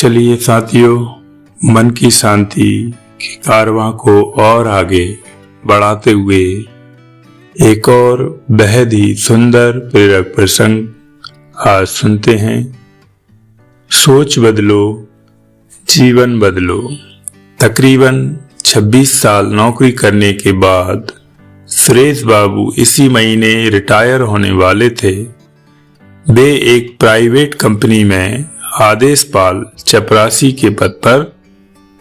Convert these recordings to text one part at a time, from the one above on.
चलिए साथियों, मन की शांति के कारवां को और आगे बढ़ाते हुए एक और बेहद ही सुंदर प्रेरक प्रसंग आज सुनते हैं। सोच बदलो, जीवन बदलो। तकरीबन 26 साल नौकरी करने के बाद सुरेश बाबू इसी महीने रिटायर होने वाले थे। वे एक प्राइवेट कंपनी में आदेशपाल चपरासी के पद पर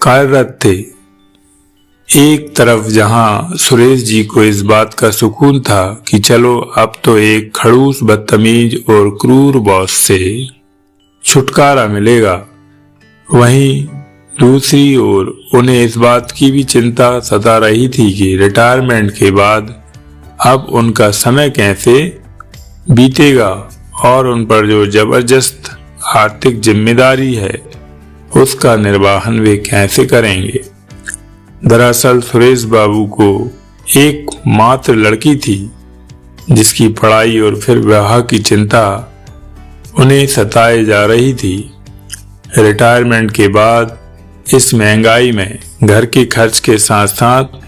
कार्यरत थे। एक तरफ जहां सुरेश जी को इस बात का सुकून था कि चलो अब तो एक खड़ूस, बदतमीज और क्रूर बॉस से छुटकारा मिलेगा, वहीं दूसरी ओर उन्हें इस बात की भी चिंता सता रही थी कि रिटायरमेंट के बाद अब उनका समय कैसे बीतेगा और उन पर जो जबरदस्त आर्थिक जिम्मेदारी है उसका निर्वहन वे कैसे करेंगे। दरअसल सुरेश बाबू को एक मात्र लड़की थी जिसकी पढ़ाई और फिर विवाह की चिंता उन्हें सताए जा रही थी। रिटायरमेंट के बाद इस महंगाई में घर के खर्च के साथ साथ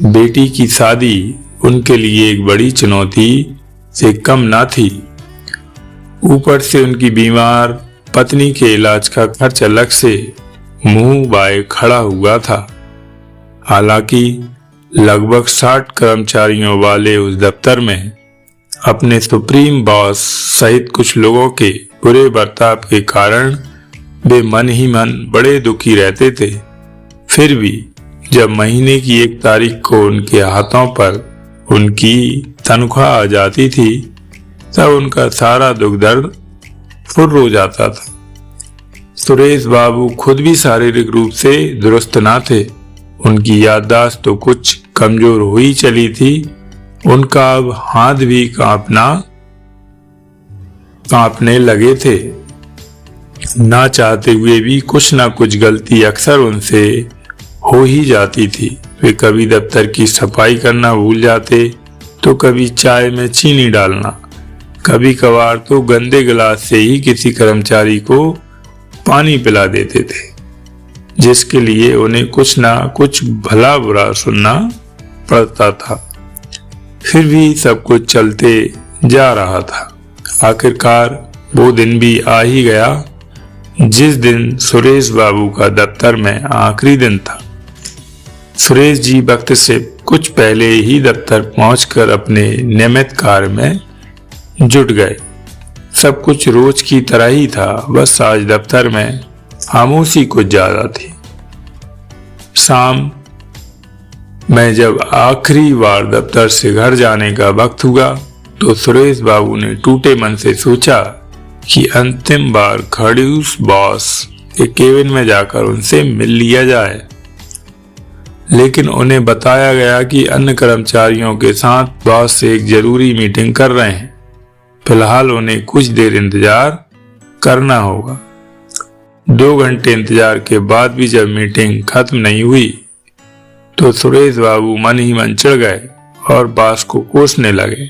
बेटी की शादी उनके लिए एक बड़ी चुनौती से कम ना थी। ऊपर से उनकी बीमार पत्नी के इलाज का खर्च अलग से मुंह बाए खड़ा हुआ था। हालांकि लगभग 60 कर्मचारियों वाले उस दफ्तर में अपने सुप्रीम बॉस सहित कुछ लोगों के बुरे बर्ताव के कारण वे मन ही मन बड़े दुखी रहते थे। फिर भी जब महीने की 1 तारीख को उनके हाथों पर उनकी तनख्वाह आ जाती थी तब उनका सारा दुख दर्द फुर्र हो जाता था। सुरेश बाबू खुद भी शारीरिक रूप से दुरुस्त ना थे। उनकी याददाश्त तो कुछ कमजोर हो ही चली थी। उनका अब हाथ भी कांपने लगे थे। ना चाहते हुए भी कुछ ना कुछ गलती अक्सर उनसे हो ही जाती थी। वे कभी दफ्तर की सफाई करना भूल जाते तो कभी चाय में चीनी डालना, कभी कभार तो गंदे गिलास से ही किसी कर्मचारी को पानी पिला देते थे, जिसके लिए उन्हें कुछ ना कुछ भला बुरा सुनना पड़ता था। फिर भी सब कुछ चलते जा रहा था। आखिरकार वो दिन भी आ ही गया जिस दिन सुरेश बाबू का दफ्तर में आखिरी दिन था। सुरेश जी वक्त से कुछ पहले ही दफ्तर पहुंचकर अपने नियमित कार्य में जुट गए। सब कुछ रोज की तरह ही था, बस आज दफ्तर में खामोशी कुछ ज्यादा थी। शाम में जब आखिरी बार दफ्तर से घर जाने का वक्त हुआ तो सुरेश बाबू ने टूटे मन से सोचा कि अंतिम बार खड़ूस बॉस के केबिन में जाकर उनसे मिल लिया जाए। लेकिन उन्हें बताया गया कि अन्य कर्मचारियों के साथ बॉस से एक जरूरी मीटिंग कर रहे हैं। फिलहाल उन्हें कुछ देर इंतजार करना होगा। 2 घंटे इंतजार के बाद भी जब मीटिंग खत्म नहीं हुई तो सुरेश बाबू मन ही मन चिढ़ गए और बॉस को कोसने लगे।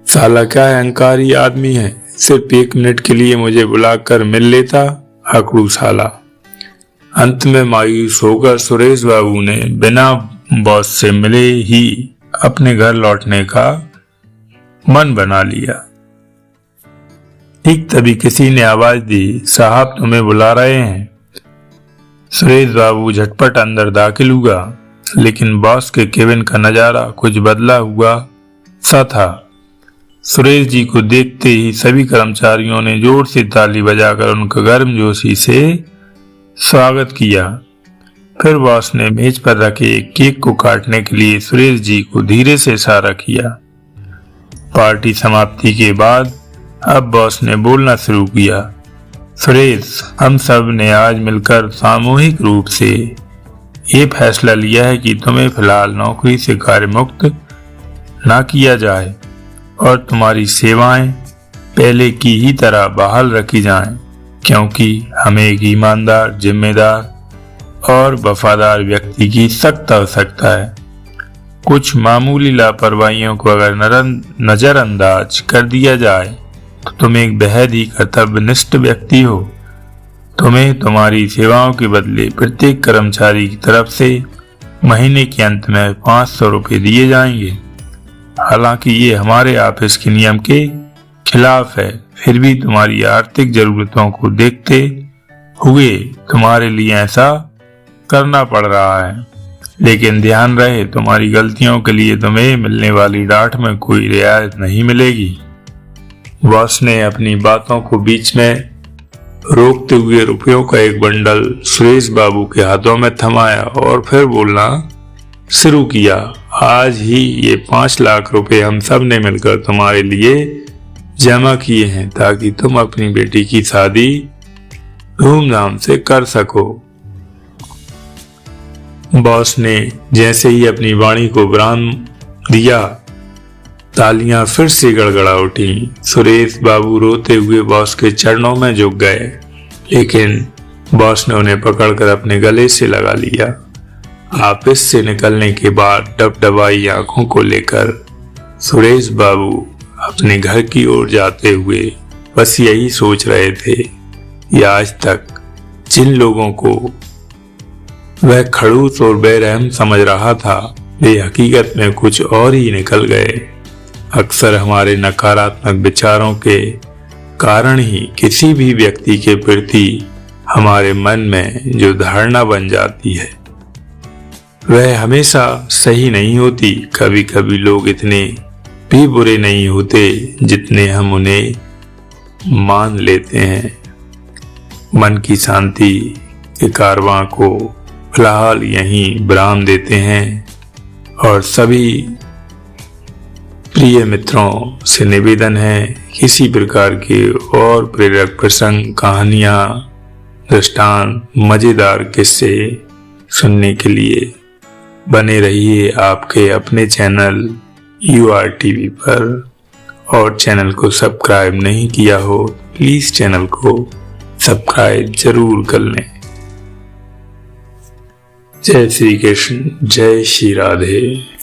साला क्या अहंकारी आदमी है, सिर्फ 1 मिनट के लिए मुझे बुलाकर मिल लेता, अकड़ू साला। अंत में मायूस होकर सुरेश बाबू ने बिना बॉस से मिले ही अपने घर लौटने का मन बना लिया। ठीक तभी किसी ने आवाज दी, साहब तुम्हें बुला रहे हैं। सुरेश बाबू झटपट अंदर दाखिल हुआ, लेकिन बॉस के केबिन का नजारा कुछ बदला हुआ सा था। सुरेश जी को देखते ही सभी कर्मचारियों ने जोर से ताली बजाकर उनका गर्मजोशी से स्वागत किया। फिर बॉस ने मेज पर रखे एक केक को काटने के लिए सुरेश जी को धीरे से इशारा किया। पार्टी समाप्ति के बाद अब बॉस ने बोलना शुरू किया, सुरेश, हम सब ने आज मिलकर सामूहिक रूप से ये फैसला लिया है कि तुम्हें फिलहाल नौकरी से कार्यमुक्त ना किया जाए और तुम्हारी सेवाएं पहले की ही तरह बहाल रखी जाएं, क्योंकि हमें एक ईमानदार, जिम्मेदार और वफादार व्यक्ति की सख्त आवश्यकता है। कुछ मामूली लापरवाहियों को अगर नजरअंदाज कर दिया जाए तो तुम एक बेहद ही कर्तव्यनिष्ठ व्यक्ति हो तुम्हें तुम्हारी सेवाओं के बदले प्रत्येक कर्मचारी की तरफ से महीने के अंत में 500 रुपये दिए जाएंगे। हालांकि ये हमारे ऑफिस के नियम के खिलाफ है, फिर भी तुम्हारी आर्थिक जरूरतों को देखते हुए तुम्हारे लिए ऐसा करना पड़ रहा है। लेकिन ध्यान रहे, तुम्हारी गलतियों के लिए तुम्हें मिलने वाली डांट में कोई रियायत नहीं मिलेगी। बॉस ने अपनी बातों को बीच में रोकते हुए रुपयों का एक बंडल सुरेश बाबू के हाथों में थमाया और फिर बोलना शुरू किया। आज ही ये 5 लाख रुपए हम सब ने मिलकर तुम्हारे लिए जमा किए हैं ताकि तुम अपनी बेटी की शादी धूमधाम से कर सको। बॉस ने जैसे ही अपनी वाणी को विराम दिया, तालियां फिर से गड़गड़ा उठी। सुरेश बाबू रोते हुए बॉस के चरणों में झुक गए, लेकिन बॉस ने उन्हें पकड़कर अपने गले से लगा लिया। ऑफिस से निकलने के बाद डबडबाई आंखों को लेकर सुरेश बाबू अपने घर की ओर जाते हुए बस यही सोच रहे थे कि आज तक जिन लोगों को वह खड़ूस और बेरहम समझ रहा था, वे हकीकत में कुछ और ही निकल गए। अक्सर हमारे नकारात्मक विचारों के कारण ही किसी भी व्यक्ति के प्रति हमारे मन में जो धारणा बन जाती है वह हमेशा सही नहीं होती। कभी कभी लोग इतने भी बुरे नहीं होते जितने हम उन्हें मान लेते हैं। मन की शांति के कारवां को फिलहाल यहीं विराम देते हैं और सभी प्रिय मित्रों से निवेदन है, किसी प्रकार के और प्रेरक प्रसंग, कहानियां, दृष्टांत, मजेदार किस्से सुनने के लिए बने रहिए आपके अपने चैनल URTV पर। और चैनल को सब्सक्राइब नहीं किया हो प्लीज चैनल को सब्सक्राइब जरूर कर लें। जय श्री कृष्ण, जय श्री राधे।